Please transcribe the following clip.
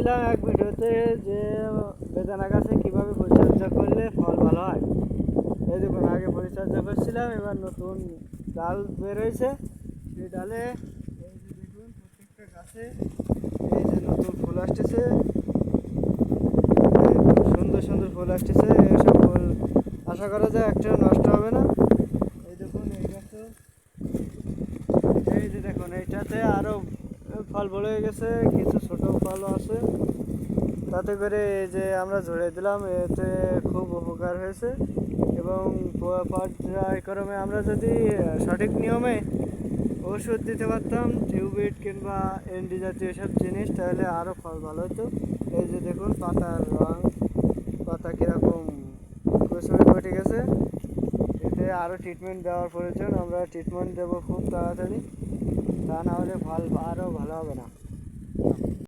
বলেছিলাম এক ভিডিওতে যে বেদানা গাছে কীভাবে পরিচর্যা করলে ফল ভালো হয়। এই দেখুন, আগে পরিচর্যা করছিলাম, এবার নতুন ডাল বের হয়েছে। সেই ডালে এই যে দেখুন প্রত্যেকটা গাছে এই যে নতুন ফুল আসতেছে, সুন্দর সুন্দর ফুল আসতেছে। এইসব ফুল আশা করা যায় একটা নষ্ট হবে না। এই দেখুন এই গাছও, এই যে দেখুন এইটাতে আরও ফল বড় হয়ে গেছে, কিছু ছোট ফলও আছে। তাতে করে এই যে আমরা ঝরিয়ে দিলাম, এতে খুব উপকার হয়েছে। এবং পর্যায়ক্রমে আমরা যদি সঠিক নিয়মে ওষুধ দিতে পারতাম, টিউবিট কিংবা এনডি জাতীয় এসব জিনিস, তাহলে আরও ফল ভালো হতো। এই যে দেখুন পাতার রং, পাতা কীরকম কুচড়ে পড়ে গেছে। এতে আরও ট্রিটমেন্ট দেওয়ার প্রয়োজন, আমরা ট্রিটমেন্ট দেবো খুব তাড়াতাড়ি, তা না হলে ফল আরও ভালো হবে না।